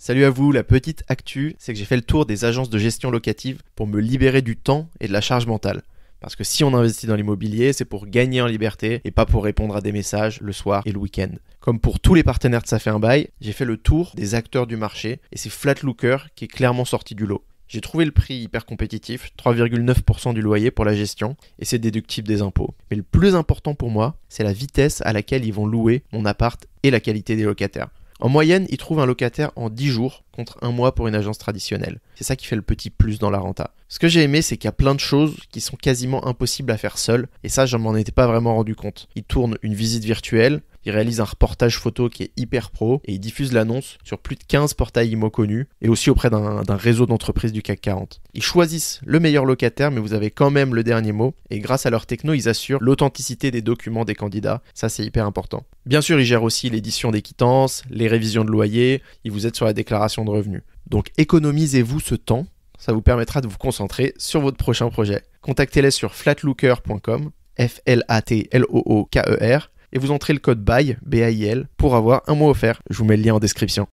Salut à vous, la petite actu, c'est que j'ai fait le tour des agences de gestion locative pour me libérer du temps et de la charge mentale. Parce que si on investit dans l'immobilier, c'est pour gagner en liberté et pas pour répondre à des messages le soir et le week-end. Comme pour tous les partenaires de Ça fait un bail, j'ai fait le tour des acteurs du marché et c'est Flatlooker qui est clairement sorti du lot. J'ai trouvé le prix hyper compétitif, 3,9% du loyer pour la gestion, et c'est déductible des impôts. Mais le plus important pour moi, c'est la vitesse à laquelle ils vont louer mon appart et la qualité des locataires. En moyenne, ils trouvent un locataire en 10 jours contre un mois pour une agence traditionnelle. C'est ça qui fait le petit plus dans la renta. Ce que j'ai aimé, c'est qu'il y a plein de choses qui sont quasiment impossibles à faire seul, et ça, je m'en étais pas vraiment rendu compte. Ils tournent une visite virtuelle, ils réalisent un reportage photo qui est hyper pro, et ils diffusent l'annonce sur plus de 15 portails IMO connus, et aussi auprès d'un réseau d'entreprises du CAC 40. Ils choisissent le meilleur locataire, mais vous avez quand même le dernier mot, et grâce à leur techno, ils assurent l'authenticité des documents des candidats. Ça, c'est hyper important. Bien sûr, ils gèrent aussi l'édition des quittances, les révisions de loyer, ils vous aident sur la déclaration de revenus. Donc économisez-vous ce temps, ça vous permettra de vous concentrer sur votre prochain projet. Contactez-les sur flatlooker.com, Flatlooker, et vous entrez le code BAIL, B-A-I-L, pour avoir un mois offert. Je vous mets le lien en description.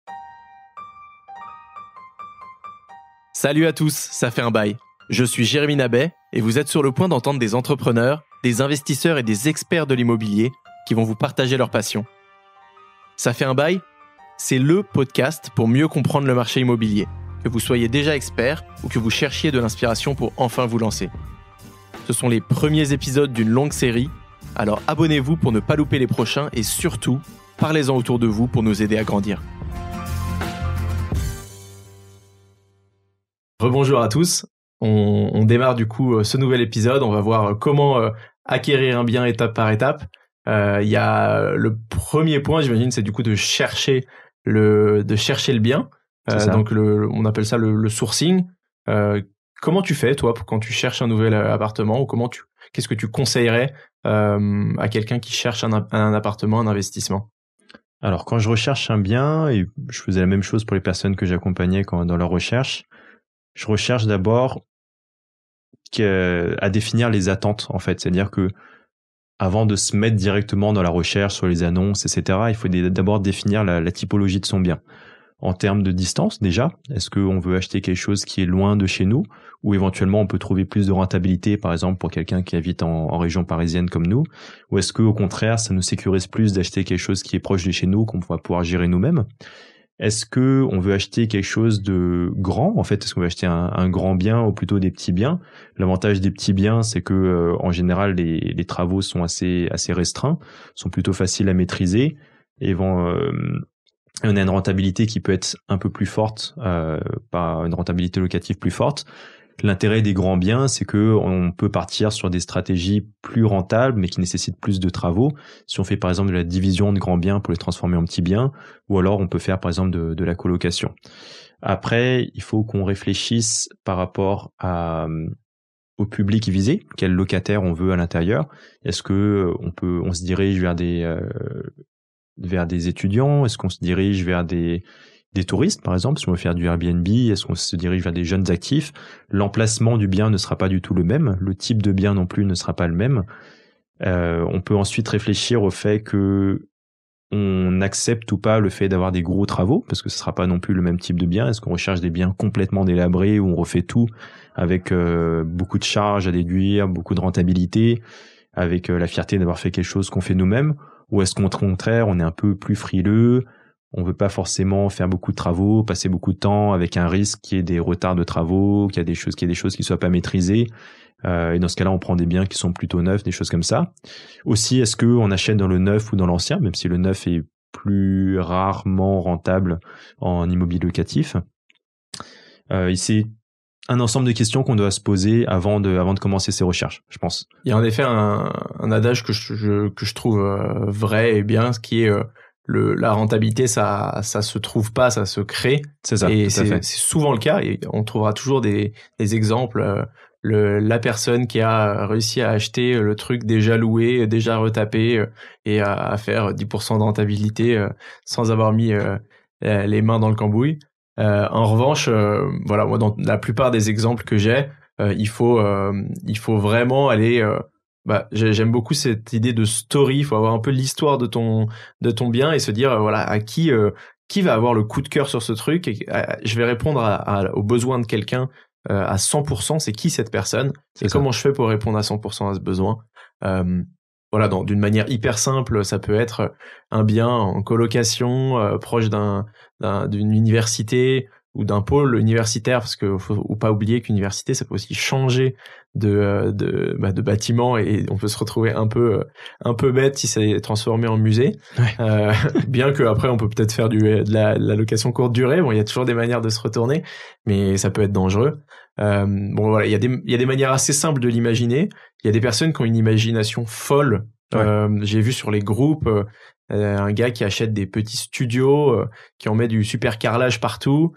Salut à tous, ça fait un bail. Je suis Jérémy Nabet et vous êtes sur le point d'entendre des entrepreneurs, des investisseurs et des experts de l'immobilier qui vont vous partager leur passion. Ça fait un bail, c'est le podcast pour mieux comprendre le marché immobilier, que vous soyez déjà expert ou que vous cherchiez de l'inspiration pour enfin vous lancer. Ce sont les premiers épisodes d'une longue série, alors abonnez-vous pour ne pas louper les prochains et surtout, parlez-en autour de vous pour nous aider à grandir. Rebonjour à tous, on démarre du coup ce nouvel épisode, on va voir comment acquérir un bien étape par étape. Il y a le premier point, j'imagine, c'est du coup de chercher le bien. Donc on appelle ça le sourcing. Comment tu fais toi quand tu cherches un nouvel appartement, ou qu'est-ce que tu conseillerais à quelqu'un qui cherche un appartement, un investissement? Alors quand je recherche un bien, et je faisais la même chose pour les personnes que j'accompagnais dans leur recherche, je recherche d'abord à définir les attentes en fait, c'est-à-dire que avant de se mettre directement dans la recherche sur les annonces, etc., il faut d'abord définir la typologie de son bien. En termes de distance, déjà, est-ce qu'on veut acheter quelque chose qui est loin de chez nous, ou éventuellement on peut trouver plus de rentabilité, par exemple, pour quelqu'un qui habite en région parisienne comme nous, ou est-ce qu'au contraire, ça nous sécurise plus d'acheter quelque chose qui est proche de chez nous, qu'on va pouvoir gérer nous-mêmes? Est-ce que on veut acheter quelque chose de grand? En fait, est-ce qu'on veut acheter un grand bien ou plutôt des petits biens? L'avantage des petits biens, c'est que en général, les travaux sont assez restreints, sont plutôt faciles à maîtriser et on a une rentabilité qui peut être un peu plus forte, pas une rentabilité locative plus forte. L'intérêt des grands biens, c'est que on peut partir sur des stratégies plus rentables, mais qui nécessitent plus de travaux. Si on fait par exemple de la division de grands biens pour les transformer en petits biens, ou alors on peut faire par exemple de la colocation. Après, il faut qu'on réfléchisse par rapport au public visé, quel locataire on veut à l'intérieur. Est-ce que on se dirige vers des étudiants? Est-ce qu'on se dirige vers des touristes, par exemple, si on veut faire du Airbnb? Est-ce qu'on se dirige vers des jeunes actifs? L'emplacement du bien ne sera pas du tout le même. Le type de bien non plus ne sera pas le même. On peut ensuite réfléchir au fait que on accepte ou pas le fait d'avoir des gros travaux, parce que ce sera pas non plus le même type de bien. Est-ce qu'on recherche des biens complètement délabrés où on refait tout avec beaucoup de charges à déduire, beaucoup de rentabilité, avec la fierté d'avoir fait quelque chose qu'on fait nous-mêmes? Ou est-ce qu'au contraire, on est un peu plus frileux, on veut pas forcément faire beaucoup de travaux, passer beaucoup de temps avec un risque qu'il y ait des retards de travaux, qu'il y ait des choses qui soient pas maîtrisées. Et dans ce cas-là, on prend des biens qui sont plutôt neufs, des choses comme ça. Aussi, est-ce qu'on achète dans le neuf ou dans l'ancien, même si le neuf est plus rarement rentable en immobilier locatif. C'est un ensemble de questions qu'on doit se poser avant de commencer ces recherches, je pense. Il y a en effet un adage que je trouve vrai et bien, ce qui est la rentabilité, ça se trouve pas, ça se crée. C'est ça. Et c'est souvent le cas, et on trouvera toujours des exemples. La personne qui a réussi à acheter le truc déjà loué, déjà retapé, et à faire 10% de rentabilité sans avoir mis les mains dans le cambouis. En revanche, voilà, moi dans la plupart des exemples que j'ai, il faut vraiment aller. J'aime beaucoup cette idée de story. Il faut avoir un peu l'histoire de ton bien et se dire voilà à qui qui va avoir le coup de cœur sur ce truc et je vais répondre aux besoins de quelqu'un à 100%. C'est qui cette personne et comment je fais pour répondre à 100% à ce besoin. Voilà, d'une manière hyper simple, ça peut être un bien en colocation proche d'une université ou d'un pôle universitaire, parce que faut pas oublier qu'université, ça peut aussi changer de bâtiment et on peut se retrouver un peu bête si c'est transformé en musée. Ouais. Bien que après on peut peut-être faire de la location courte durée. Bon, il y a toujours des manières de se retourner, mais ça peut être dangereux. Bon voilà, il y a des manières assez simples de l'imaginer. Il y a des personnes qui ont une imagination folle. Ouais. J'ai vu sur les groupes un gars qui achète des petits studios, qui en met du super carrelage partout,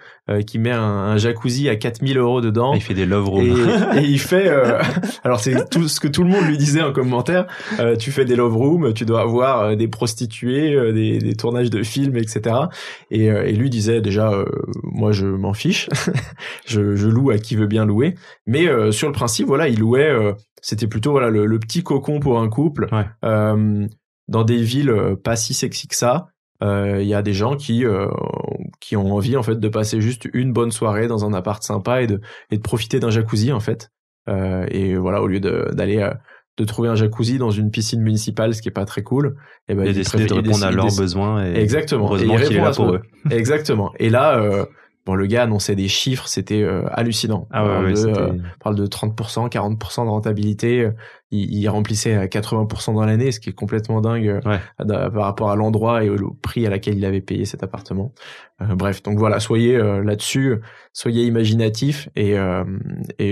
qui met un jacuzzi à 4 000 € dedans. Il fait des love rooms. Et il fait... alors c'est tout ce que tout le monde lui disait en commentaire. Tu fais des love rooms, tu dois avoir des prostituées, des tournages de films, etc. Et lui disait déjà, moi je m'en fiche. je loue à qui veut bien louer. Mais sur le principe, voilà, il louait... c'était plutôt voilà le petit cocon pour un couple. Ouais. Dans des villes pas si sexy que ça, il y a des gens qui ont envie en fait de passer juste une bonne soirée dans un appart sympa et de profiter d'un jacuzzi en fait. Et voilà, au lieu d'aller de trouver un jacuzzi dans une piscine municipale, ce qui est pas très cool, et ben il a décidé de répondre à leurs besoins. Et exactement. Heureusement qu'il est là pour eux. Exactement. Et là, bon, le gars annonçait des chiffres, c'était hallucinant. Ah ouais, on parle de 30%, 40% de rentabilité. Il remplissait à 80% dans l'année, ce qui est complètement dingue par rapport à l'endroit et au prix à laquelle il avait payé cet appartement. Bref, donc voilà, soyez là-dessus, soyez imaginatifs et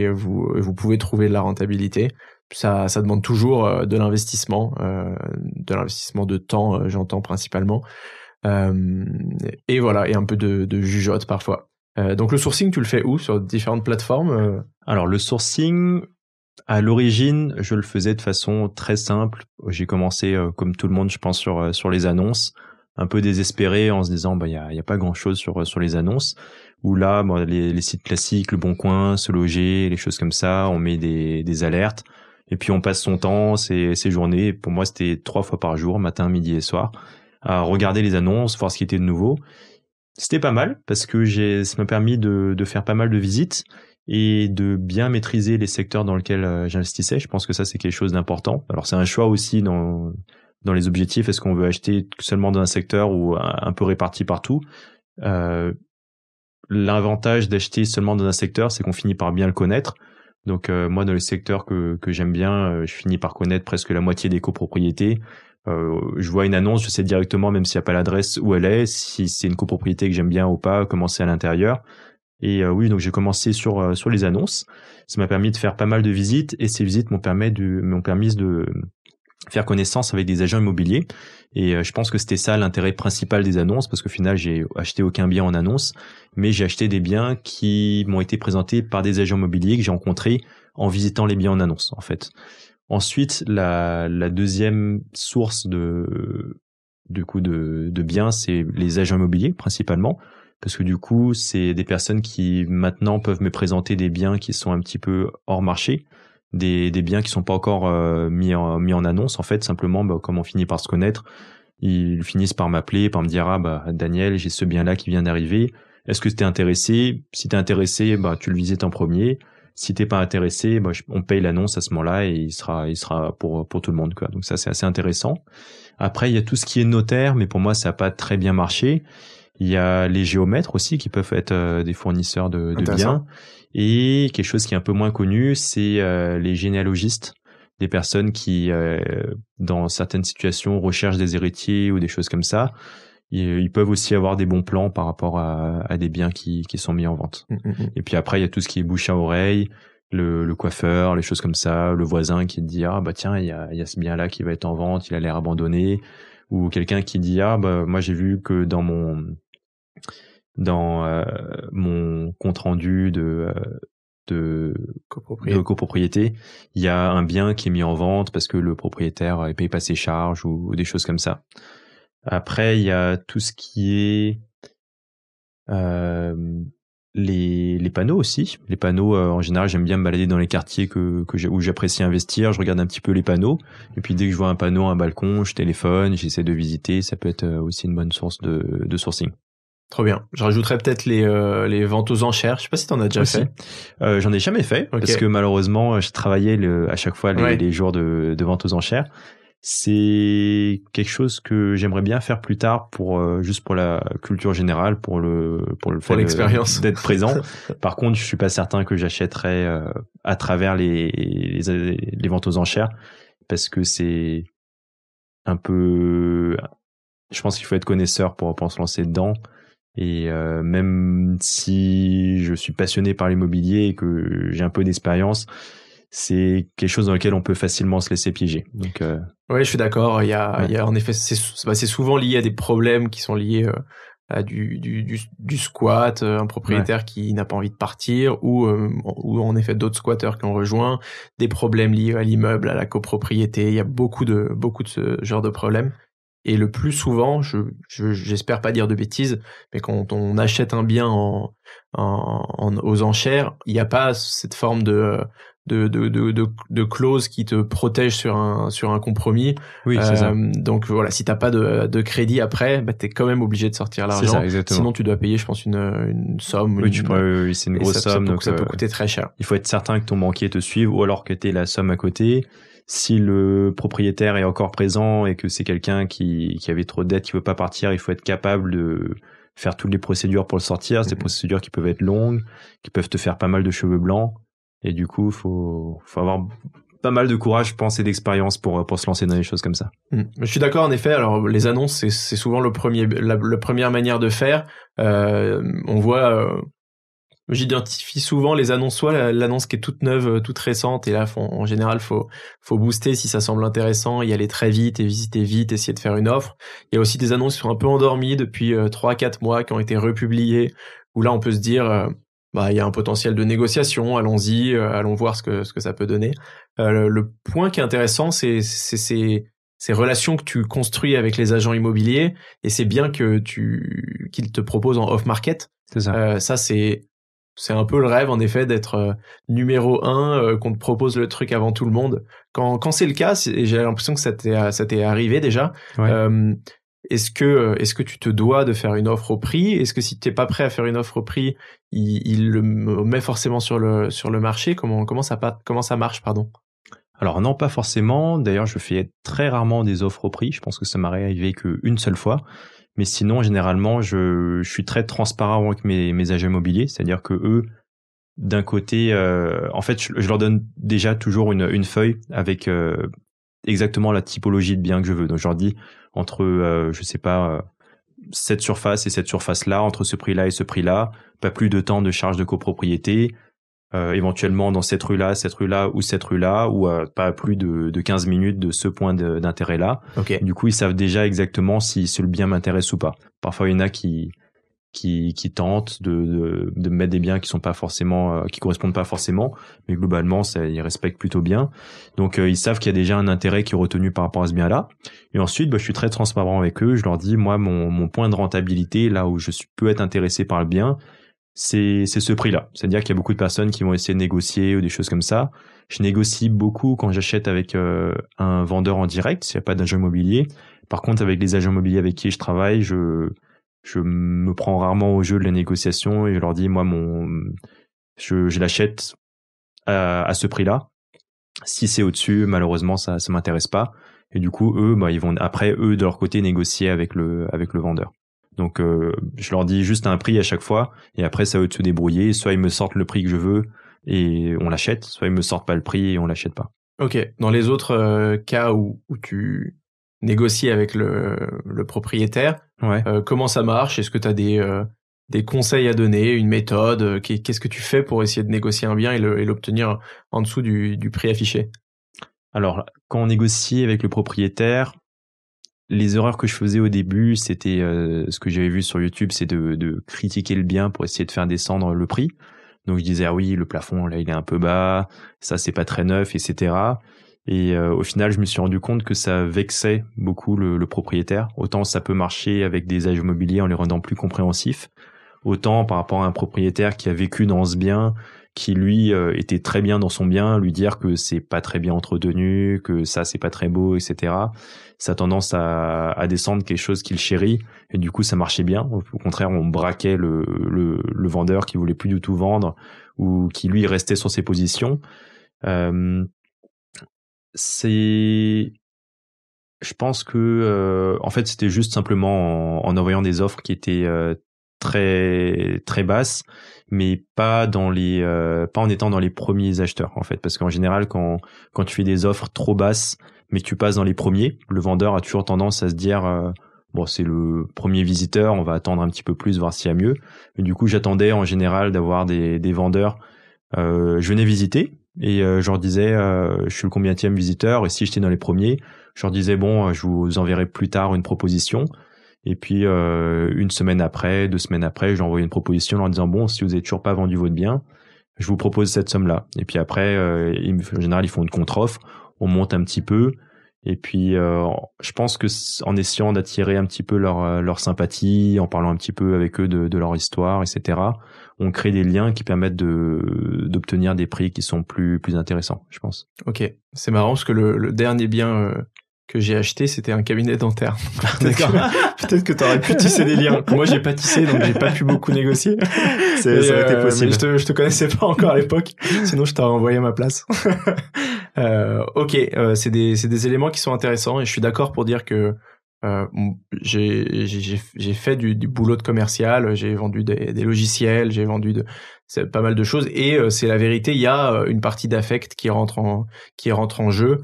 vous pouvez trouver de la rentabilité. Ça demande toujours de l'investissement de temps, j'entends principalement. Et voilà, et un peu de jugeote parfois. Donc le sourcing, tu le fais où? Sur différentes plateformes? Alors le sourcing, à l'origine, je le faisais de façon très simple. J'ai commencé, comme tout le monde, je pense, sur les annonces, un peu désespéré en se disant, il y a pas grand chose sur les annonces. Où là, les sites classiques, Le Bon Coin, Se Loger, les choses comme ça, on met des alertes. Et puis on passe son temps, ses journées. Pour moi, c'était 3 fois par jour, matin, midi et soir, à regarder les annonces, voir ce qui était de nouveau. C'était pas mal parce que ça m'a permis de faire pas mal de visites et de bien maîtriser les secteurs dans lesquels j'investissais. Je pense que ça, c'est quelque chose d'important. Alors, c'est un choix aussi dans les objectifs. Est-ce qu'on veut acheter seulement dans un secteur ou un peu réparti partout? L'avantage d'acheter seulement dans un secteur, c'est qu'on finit par bien le connaître. Donc, moi, dans les secteurs que j'aime bien, je finis par connaître presque la moitié des copropriétés. Je vois une annonce, je sais directement, même s'il n'y a pas l'adresse où elle est, si c'est une copropriété que j'aime bien ou pas, comment c'est à l'intérieur. Et oui, donc j'ai commencé sur les annonces. Ça m'a permis de faire pas mal de visites et ces visites m'ont permis de faire connaissance avec des agents immobiliers. Et je pense que c'était ça l'intérêt principal des annonces, parce qu'au final, j'ai acheté aucun bien en annonce, mais j'ai acheté des biens qui m'ont été présentés par des agents immobiliers que j'ai rencontrés en visitant les biens en annonce, en fait. Ensuite, la deuxième source de biens, c'est les agents immobiliers principalement, parce que du coup, c'est des personnes qui maintenant peuvent me présenter des biens qui sont un petit peu hors marché, des biens qui sont pas encore mis en annonce en fait. Simplement, comme on finit par se connaître, ils finissent par m'appeler, par me dire Daniel, j'ai ce bien là qui vient d'arriver. Est-ce que t'es intéressé? Si t'es intéressé, tu le visites en premier. Si t'es pas intéressé, on paye l'annonce à ce moment-là et il sera pour tout le monde, quoi. Donc ça, c'est assez intéressant. Après, il y a tout ce qui est notaire, mais pour moi, ça a pas très bien marché. Il y a les géomètres aussi qui peuvent être des fournisseurs de biens. Et quelque chose qui est un peu moins connu, c'est les généalogistes, des personnes qui, dans certaines situations, recherchent des héritiers ou des choses comme ça. Ils peuvent aussi avoir des bons plans par rapport à des biens qui sont mis en vente. Et puis après, il y a tout ce qui est bouche à oreille, le coiffeur, les choses comme ça, le voisin qui te dit tiens, il y a ce bien-là qui va être en vente, il a l'air abandonné, ou quelqu'un qui dit moi j'ai vu que dans mon compte rendu de copropriété, il y a un bien qui est mis en vente parce que le propriétaire ne paye pas ses charges ou des choses comme ça. Après, il y a tout ce qui est les panneaux aussi. Les panneaux, en général, j'aime bien me balader dans les quartiers où j'apprécie investir. Je regarde un petit peu les panneaux. Et puis, dès que je vois un panneau, un balcon, je téléphone, j'essaie de visiter. Ça peut être aussi une bonne source de sourcing. Trop bien. Je rajouterais peut-être les ventes aux enchères. Je sais pas si t'en as déjà Aussi. fait. J'en ai jamais fait parce que malheureusement, je travaillais à chaque fois les jours de vente aux enchères. C'est quelque chose que j'aimerais bien faire plus tard juste pour la culture générale, pour le fait l'expérience d'être présent. Par contre, je suis pas certain que j'achèterais à travers les ventes aux enchères parce que c'est un peu, je pense qu'il faut être connaisseur pour se lancer dedans. Et même si je suis passionné par l'immobilier et que j'ai un peu d'expérience, c'est quelque chose dans lequel on peut facilement se laisser piéger. Donc, oui, je suis d'accord. Il y a en effet, c'est souvent lié à des problèmes qui sont liés à du squat, un propriétaire qui n'a pas envie de partir, ou en effet d'autres squatteurs qui ont rejoint, des problèmes liés à l'immeuble, à la copropriété. Il y a beaucoup de ce genre de problèmes. Et le plus souvent, j'espère pas dire de bêtises, mais quand on achète un bien aux enchères, il n'y a pas cette forme de clause qui te protège sur un compromis. Oui, c'est ça. Donc voilà, si t'as pas de crédit après, bah t'es quand même obligé de sortir l'argent. C'est ça, exactement. Sinon tu dois payer, je pense, une somme. Oui, c'est une grosse somme. Donc ça peut coûter très cher. Il faut être certain que ton banquier te suive ou alors que t'aies la somme à côté. Si le propriétaire est encore présent et que c'est quelqu'un qui avait trop de dettes, qui veut pas partir, il faut être capable de faire toutes les procédures pour le sortir. C'est des procédures qui peuvent être longues, qui peuvent te faire pas mal de cheveux blancs. Et du coup, faut avoir pas mal de courage, je pense, et d'expérience pour se lancer dans des choses comme ça. Je suis d'accord, en effet. Alors, les annonces, c'est souvent la première manière de faire. On voit, j'identifie souvent les annonces, soit l'annonce qui est toute neuve, toute récente, et là, en général, faut booster si ça semble intéressant, y aller très vite et visiter vite, essayer de faire une offre. Il y a aussi des annonces qui sont un peu endormies depuis 3-4 mois, qui ont été republiées, où là, on peut se dire, il y a un potentiel de négociation, allons-y, allons voir ce que ça peut donner. Le point qui est intéressant, c'est ces relations que tu construis avec les agents immobiliers, et c'est bien que qu'ils te proposent en off-market. C'est ça. Ça, c'est un peu le rêve, en effet, d'être numéro 1, qu'on te propose le truc avant tout le monde. Quand c'est le cas, j'ai l'impression que ça t'est arrivé déjà. Ouais. Est-ce que tu te dois de faire une offre au prix? Est-ce que si t'es pas prêt à faire une offre au prix, il le met forcément sur le marché? Comment ça marche, pardon? Alors non, pas forcément. D'ailleurs, je fais très rarement des offres au prix. Je pense que ça m'est arrivé qu'une seule fois. Mais sinon, généralement, je suis très transparent avec mes agents immobiliers. C'est-à-dire que eux, d'un côté, en fait, je leur donne déjà toujours une feuille avec exactement la typologie de bien que je veux. Donc, je leur dis entre, je sais pas, cette surface et cette surface-là, entre ce prix-là et ce prix-là, pas plus de temps de charge de copropriété, éventuellement dans cette rue-là ou cette rue-là, ou pas plus de 15 minutes de ce point d'intérêt-là. Okay. Du coup, ils savent déjà exactement si le bien m'intéresse ou pas. Parfois, il y en a qui tentent de mettre des biens qui sont pas forcément, qui correspondent pas forcément, mais globalement, ils respectent plutôt bien. Donc, ils savent qu'il y a déjà un intérêt qui est retenu par rapport à ce bien-là. Et ensuite, je suis très transparent avec eux. Je leur dis, moi, mon point de rentabilité, là où je peux être intéressé par le bien, c'est ce prix-là. C'est-à-dire qu'il y a beaucoup de personnes qui vont essayer de négocier ou des choses comme ça. Je négocie beaucoup quand j'achète avec un vendeur en direct, s'il n'y a pas d'agent immobilier. Par contre, avec les agents immobiliers avec qui je travaille, je me prends rarement au jeu de la négociation et je leur dis, moi, je l'achète à ce prix-là. Si c'est au-dessus, malheureusement, ça m'intéresse pas. Et du coup, eux, ils vont après, eux, de leur côté, négocier avec le vendeur. Donc, je leur dis juste un prix à chaque fois, et après, ça va de se débrouiller. Soit ils me sortent le prix que je veux et on l'achète, soit ils me sortent pas le prix et on l'achète pas. Ok. Dans les autres cas où tu négocies avec le propriétaire, ouais. Comment ça marche? Est-ce que tu as des conseils à donner, une méthode? Qu'est-ce que tu fais pour essayer de négocier un bien et l'obtenir en dessous du prix affiché? Alors, quand on négocie avec le propriétaire, les erreurs que je faisais au début, c'était ce que j'avais vu sur YouTube, c'est de critiquer le bien pour essayer de faire descendre le prix. Donc je disais, ah oui, le plafond, là, il est un peu bas, ça, c'est pas très neuf, etc. Et au final, je me suis rendu compte que ça vexait beaucoup le propriétaire. Autant ça peut marcher avec des agents immobiliers en les rendant plus compréhensifs, autant par rapport à un propriétaire qui a vécu dans ce bien, qui lui était très bien dans son bien, lui dire que c'est pas très bien entretenu, que ça c'est pas très beau, etc. Ça a tendance à descendre quelque chose qu'il chérit, et du coup ça marchait bien. Au contraire, on braquait le vendeur qui voulait plus du tout vendre ou qui lui restait sur ses positions. Je pense que en fait c'était juste simplement en envoyant des offres qui étaient très très basses, mais pas en étant dans les premiers acheteurs en fait, parce qu'en général quand tu fais des offres trop basses mais que tu passes dans les premiers, le vendeur a toujours tendance à se dire bon, c'est le premier visiteur, on va attendre un petit peu plus, voir s'il y a mieux. Et du coup j'attendais en général d'avoir des vendeurs. Je venais visiter et je leur disais je suis le combienième visiteur, et si j'étais dans les premiers, je leur disais bon, je vous enverrai plus tard une proposition. Et puis une semaine après, 2 semaines après, j'ai envoyé une proposition en leur disant bon, si vous n'avez toujours pas vendu votre bien, je vous propose cette somme-là. Et puis après, en général, ils font une contre-offre, on monte un petit peu. Et puis je pense que en essayant d'attirer un petit peu leur sympathie, en parlant un petit peu avec eux de leur histoire, etc., on crée des liens qui permettent d'obtenir des prix qui sont plus intéressants, je pense. Ok, c'est marrant parce que le dernier bien que j'ai acheté, c'était un cabinet dentaire. Peut-être que t'aurais pu tisser des liens. Moi, j'ai pas tissé, donc j'ai pas pu beaucoup négocier. Ça aurait été possible. Mais je te connaissais pas encore à l'époque. Sinon, je t'aurais envoyé ma place. Ok, c'est des éléments qui sont intéressants, et je suis d'accord pour dire que j'ai fait du boulot de commercial, j'ai vendu des logiciels, j'ai vendu c'est pas mal de choses, et c'est la vérité, il y a une partie d'affect qui rentre en jeu.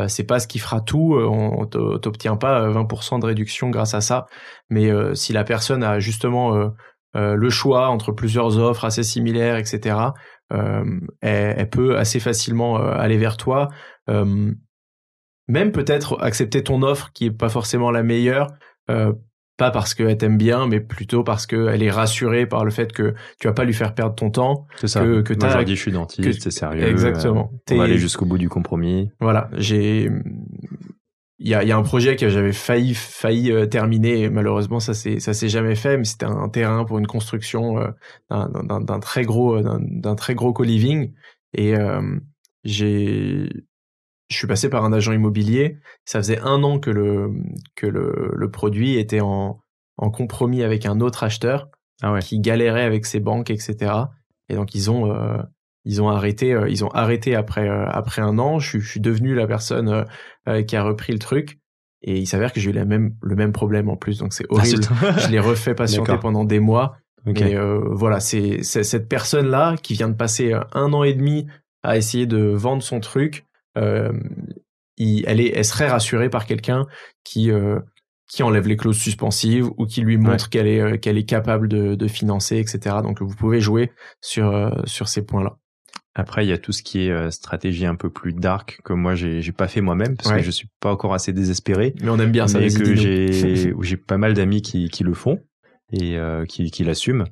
C'est pas ce qui fera tout, on t'obtient pas 20% de réduction grâce à ça, mais si la personne a justement le choix entre plusieurs offres assez similaires, etc., elle peut assez facilement aller vers toi, même peut-être accepter ton offre qui est pas forcément la meilleure, pas parce qu'elle t'aime bien, mais plutôt parce qu'elle est rassurée par le fait que tu vas pas lui faire perdre ton temps. C'est ça. Que moi, je leur dis, je suis dentiste, c'est sérieux. Exactement. On va aller jusqu'au bout du compromis. Voilà. Il y a un projet que j'avais failli terminer, et malheureusement ça s'est jamais fait, mais c'était un terrain pour une construction d'un très gros co-living, et je suis passé par un agent immobilier. Ça faisait 1 an que le produit était en compromis avec un autre acheteur qui galérait avec ses banques, etc. Et donc ils ont arrêté après 1 an. Je suis devenu la personne qui a repris le truc, et il s'avère que j'ai eu le même problème en plus. Donc c'est horrible. Je l'ai refait patienter pendant des mois. Okay. Mais voilà, c'est cette personne-là qui vient de passer 1 an et demi à essayer de vendre son truc. Elle serait rassurée par quelqu'un qui enlève les clauses suspensives ou qui lui montre qu'elle est capable de financer, etc. Donc vous pouvez jouer sur ces points-là. Après, il y a tout ce qui est stratégie un peu plus dark que moi j'ai pas fait moi-même parce que je suis pas encore assez désespéré. Mais on aime bien ça. Mais que j'ai pas mal d'amis qui le font et qui l'assument.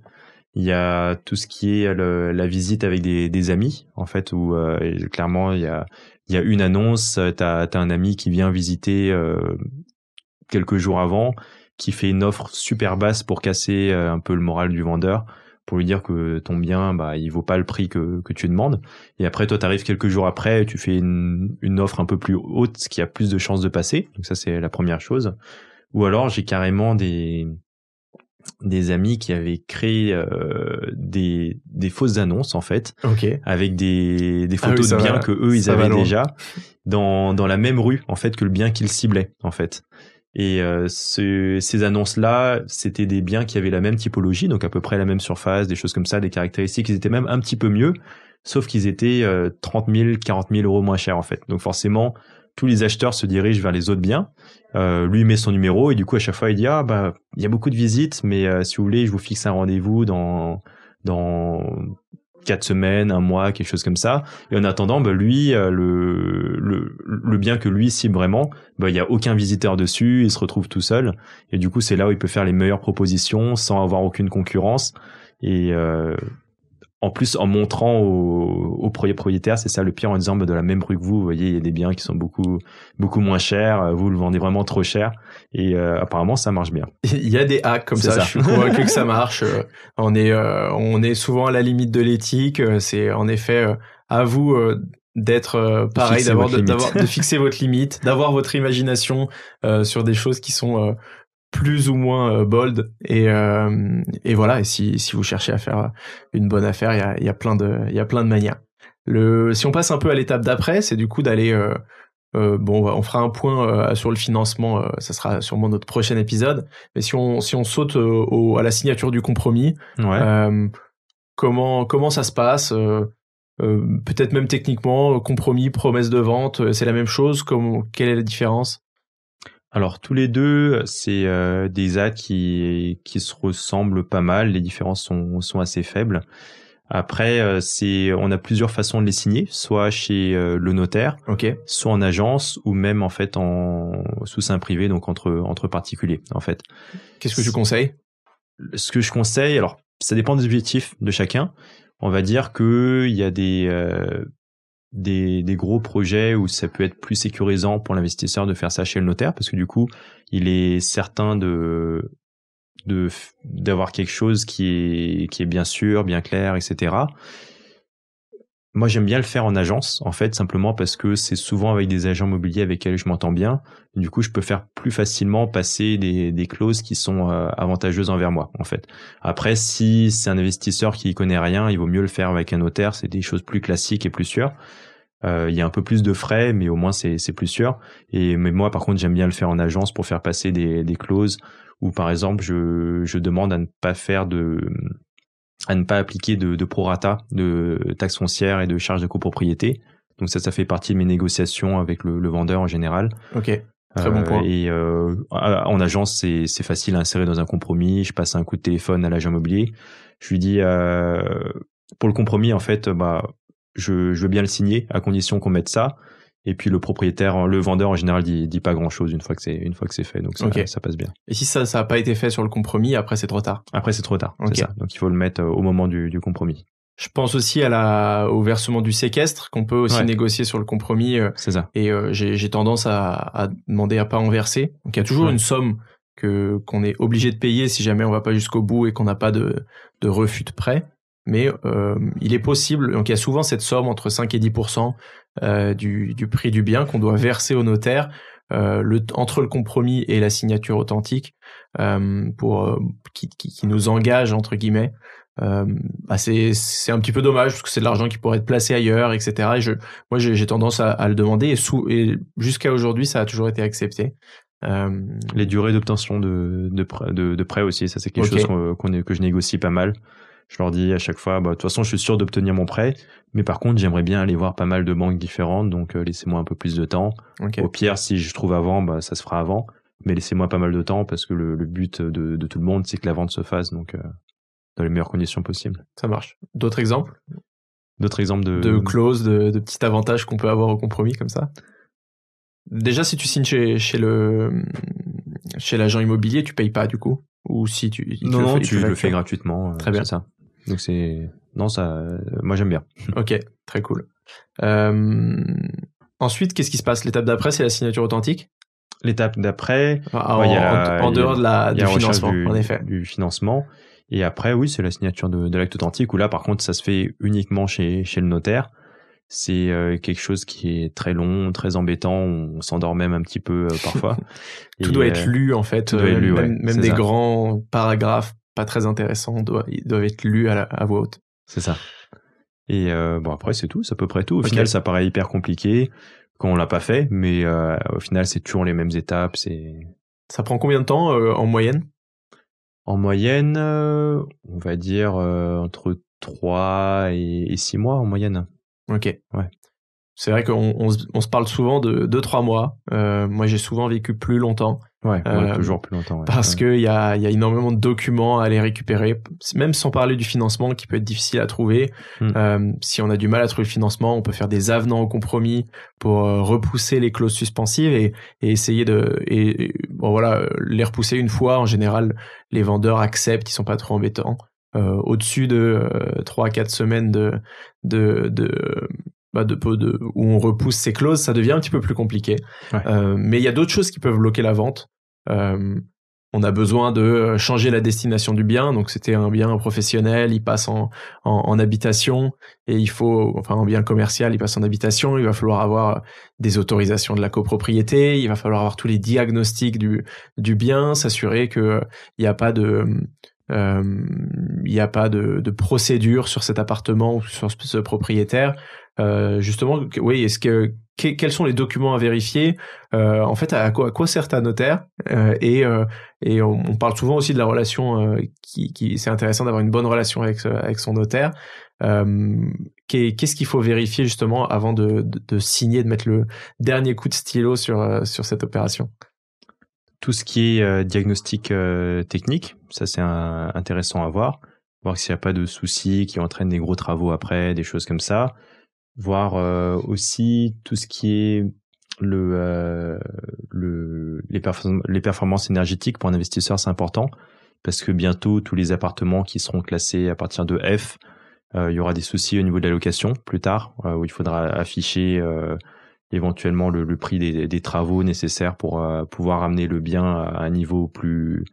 Il y a tout ce qui est la visite avec des amis, en fait, où clairement il y a une annonce, t'as un ami qui vient visiter quelques jours avant, qui fait une offre super basse pour casser un peu le moral du vendeur, pour lui dire que ton bien, il vaut pas le prix que tu demandes. Et après, toi, t'arrives quelques jours après, et tu fais une offre un peu plus haute, ce qui a plus de chances de passer. Donc ça, c'est la première chose. Ou alors, j'ai carrément des amis qui avaient créé des fausses annonces en fait, avec des photos de biens que eux ils avaient déjà dans la même rue en fait que le bien qu'ils ciblaient en fait. Et ces annonces là, c'était des biens qui avaient la même typologie, donc à peu près la même surface, des choses comme ça, des caractéristiques. Ils étaient même un petit peu mieux, sauf qu'ils étaient 30 000, 40 000 euros moins chers en fait. Donc forcément, tous les acheteurs se dirigent vers les autres biens. Lui met son numéro et du coup à chaque fois il dit il y a beaucoup de visites, mais si vous voulez je vous fixe un rendez-vous dans 4 semaines, 1 mois, quelque chose comme ça. Et en attendant, lui le bien que lui cible vraiment, il y a aucun visiteur dessus, il se retrouve tout seul. Et du coup c'est là où il peut faire les meilleures propositions sans avoir aucune concurrence. Et en plus, en montrant aux propriétaires, c'est ça le pire, en disant de la même rue que vous voyez, il y a des biens qui sont beaucoup moins chers, vous le vendez vraiment trop cher, et apparemment ça marche bien. Il y a des hacks comme ça, je suis convaincu que ça marche. On est souvent à la limite de l'éthique, c'est en effet à vous d'être pareil, de fixer votre limite, d'avoir votre imagination sur des choses qui sont plus ou moins bold, et voilà. Et si vous cherchez à faire une bonne affaire, il y a plein de manières. Si on passe un peu à l'étape d'après, c'est du coup d'aller on fera un point sur le financement, ça sera sûrement notre prochain épisode, mais si on saute à la signature du compromis, comment ça se passe, peut-être même techniquement, compromis, promesse de vente, c'est la même chose, quelle est la différence? Alors tous les deux, c'est des actes qui se ressemblent pas mal. Les différences sont assez faibles. Après, on a plusieurs façons de les signer, soit chez le notaire, soit en agence, ou même en fait sous seing privé, donc entre particuliers en fait. Qu'est-ce que tu conseilles? Ce que je conseille, alors ça dépend des objectifs de chacun. On va dire que il y a des gros projets où ça peut être plus sécurisant pour l'investisseur de faire ça chez le notaire, parce que du coup, il est certain d'avoir quelque chose qui est bien sûr, bien clair, etc. Moi, j'aime bien le faire en agence, en fait, simplement parce que c'est souvent avec des agents immobiliers avec lesquels je m'entends bien. Du coup, je peux faire plus facilement passer des clauses qui sont avantageuses envers moi, en fait. Après, si c'est un investisseur qui y connaît rien, il vaut mieux le faire avec un notaire. C'est des choses plus classiques et plus sûres. Il y a un peu plus de frais, mais au moins c'est plus sûr. Mais moi, par contre, j'aime bien le faire en agence pour faire passer des clauses où, par exemple, je demande à ne pas appliquer de prorata de taxes foncières et de charges de copropriété. Donc ça fait partie de mes négociations avec le vendeur en général. Ok, très bon point. Et en agence, c'est facile à insérer dans un compromis. Je passe un coup de téléphone à l'agent immobilier. Je lui dis pour le compromis, en fait, je veux bien le signer à condition qu'on mette ça. Et puis le vendeur en général dit pas grand chose une fois que c'est fait, donc ça passe bien. Et si ça a pas été fait sur le compromis, après c'est trop tard. Après c'est trop tard, c'est ça. Donc il faut le mettre au moment du compromis. Je pense aussi au versement du séquestre qu'on peut aussi négocier sur le compromis. C'est ça. Et j'ai tendance à demander à pas en verser. Donc il y a toujours une somme qu'on est obligé de payer si jamais on va pas jusqu'au bout et qu'on n'a pas de refus de prêt. Mais il est possible, donc il y a souvent cette somme entre 5 et 10% du prix du bien qu'on doit verser au notaire entre le compromis et la signature authentique qui nous engage entre guillemets. C'est un petit peu dommage parce que c'est de l'argent qui pourrait être placé ailleurs, etc. Et moi j'ai tendance à le demander et jusqu'à aujourd'hui ça a toujours été accepté. Les durées d'obtention de prêt aussi, ça c'est quelque chose que je négocie pas mal. Je leur dis à chaque fois, de toute façon, je suis sûr d'obtenir mon prêt, mais par contre, j'aimerais bien aller voir pas mal de banques différentes, donc laissez-moi un peu plus de temps. Au pire, si je trouve avant, ça se fera avant, mais laissez-moi pas mal de temps parce que le but de tout le monde, c'est que la vente se fasse, donc dans les meilleures conditions possibles. Ça marche. D'autres exemples? D'autres exemples de clauses, de petits avantages qu'on peut avoir au compromis comme ça? Déjà, si tu signes chez l'agent immobilier, tu payes pas du coup? Ou si tu le fais gratuitement. Très bien. C'est ça. Donc moi j'aime bien. Ok, très cool. Ensuite, qu'est-ce qui se passe? L'étape d'après, c'est la signature authentique? L'étape d'après, en dehors du financement, en effet. Du financement. Et après, oui, c'est la signature de l'acte authentique où là, par contre, ça se fait uniquement chez le notaire. C'est quelque chose qui est très long, très embêtant. On s'endort même un petit peu parfois. Tout doit être lu en fait. Même des grands paragraphes pas très intéressants doivent être lus à voix haute. C'est ça. Et après c'est tout, c'est à peu près tout. Au final, ça paraît hyper compliqué quand on l'a pas fait, mais au final, c'est toujours les mêmes étapes. Ça prend combien de temps en moyenne? En moyenne, on va dire entre 3 et 6 mois en moyenne. Ok. Ouais. C'est vrai qu'on se parle souvent de 2-3 mois. Moi, j'ai souvent vécu plus longtemps. Ouais, toujours plus longtemps. Ouais. Parce que il y a énormément de documents à aller récupérer, même sans parler du financement qui peut être difficile à trouver. Si on a du mal à trouver le financement, on peut faire des avenants au compromis pour repousser les clauses suspensives et essayer les repousser une fois. En général, les vendeurs acceptent, ils sont pas trop embêtants. au-dessus de 3 à 4 semaines où on repousse ces clauses, ça devient un petit peu plus compliqué. Ouais. Mais il y a d'autres choses qui peuvent bloquer la vente. On a besoin de changer la destination du bien. Donc, c'était un bien professionnel, il passe en habitation, et un bien commercial, il passe en habitation. Il va falloir avoir des autorisations de la copropriété. Il va falloir avoir tous les diagnostics du bien, s'assurer que il n'y a pas de procédure sur cet appartement ou sur ce propriétaire. Justement, oui, quels sont les documents à vérifier, en fait, à quoi sert ta notaire, et on parle souvent aussi de la relation, qui c'est intéressant d'avoir une bonne relation avec son notaire. Qu'est-ce qu'il faut vérifier justement avant de signer, de mettre le dernier coup de stylo sur cette opération? Tout ce qui est diagnostic technique, ça c'est intéressant à voir s'il n'y a pas de soucis qui entraînent des gros travaux après, des choses comme ça. Voir aussi tout ce qui est les performances énergétiques. Pour un investisseur, c'est important parce que bientôt tous les appartements qui seront classés à partir de F, il y aura des soucis au niveau de la location plus tard, où il faudra afficher éventuellement le prix des travaux nécessaires pour pouvoir amener le bien à un niveau plus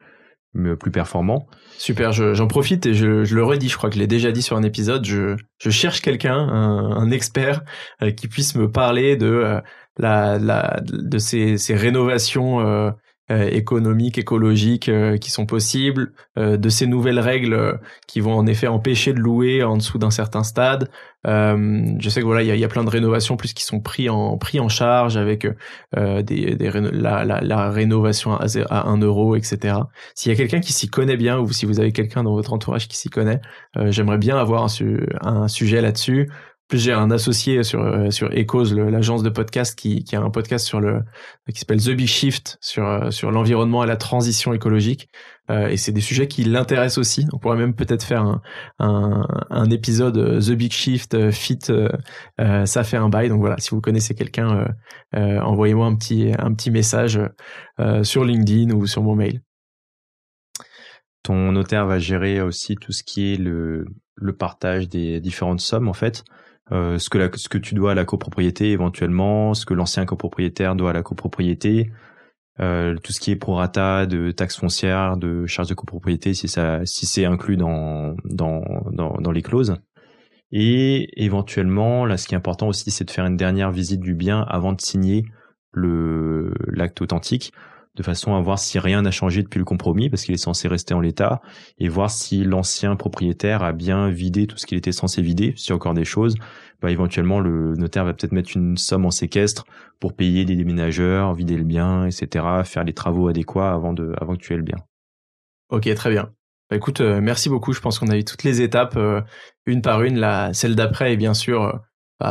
performant. Super, j'en profite et je le redis, je crois que je l'ai déjà dit sur un épisode, je cherche quelqu'un, un expert, qui puisse me parler de ces rénovations économiques, écologiques, qui sont possibles, de ces nouvelles règles qui vont en effet empêcher de louer en dessous d'un certain stade. Je sais que voilà, il y a plein de rénovations plus qui sont pris en charge avec la rénovation à 1 euro, etc. S'il y a quelqu'un qui s'y connaît bien, ou si vous avez quelqu'un dans votre entourage qui s'y connaît, j'aimerais bien avoir un sujet là-dessus. Plus j'ai un associé sur Ecos, l'agence de podcast qui a un podcast qui s'appelle The Big Shift sur l'environnement et la transition écologique, et c'est des sujets qui l'intéressent aussi. On pourrait même peut-être faire un épisode The Big Shift fit ça fait un bail. Donc voilà, si vous connaissez quelqu'un, envoyez-moi un petit message sur LinkedIn ou sur mon mail. Ton notaire va gérer aussi tout ce qui est le partage des différentes sommes en fait. Ce que tu dois à la copropriété éventuellement, ce que l'ancien copropriétaire doit à la copropriété, tout ce qui est prorata de taxes foncières, de charges de copropriété si c'est inclus dans les clauses. Et éventuellement, là, ce qui est important aussi, c'est de faire une dernière visite du bien avant de signer l'acte authentique, de façon à voir si rien n'a changé depuis le compromis, parce qu'il est censé rester en l'état, et voir si l'ancien propriétaire a bien vidé tout ce qu'il était censé vider. S'il y a encore des choses, éventuellement le notaire va peut-être mettre une somme en séquestre pour payer des déménageurs, vider le bien, etc., faire les travaux adéquats avant que tu aies le bien. Ok, très bien. Écoute, merci beaucoup. Je pense qu'on a eu toutes les étapes, une par une. Celle d'après est bien sûr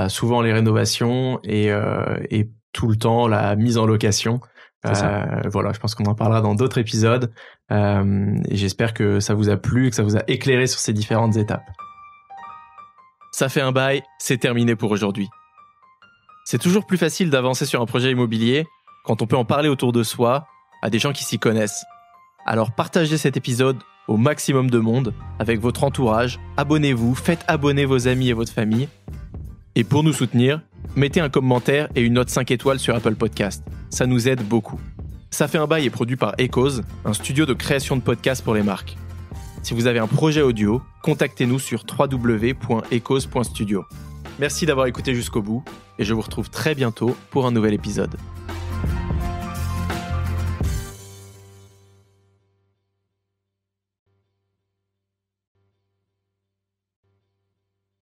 souvent les rénovations et tout le temps la mise en location. Voilà, je pense qu'on en parlera dans d'autres épisodes, et j'espère que ça vous a plu et que ça vous a éclairé sur ces différentes étapes. Ça fait un bail, c'est terminé pour aujourd'hui. C'est toujours plus facile d'avancer sur un projet immobilier quand on peut en parler autour de soi à des gens qui s'y connaissent. Alors partagez cet épisode au maximum de monde avec votre entourage, abonnez-vous, faites abonner vos amis et votre famille. Et pour nous soutenir, mettez un commentaire et une note 5 étoiles sur Apple Podcast. Ça nous aide beaucoup. Ça fait un bail est produit par Ecos, un studio de création de podcasts pour les marques. Si vous avez un projet audio, contactez-nous sur www.ecos.studio. Merci d'avoir écouté jusqu'au bout et je vous retrouve très bientôt pour un nouvel épisode.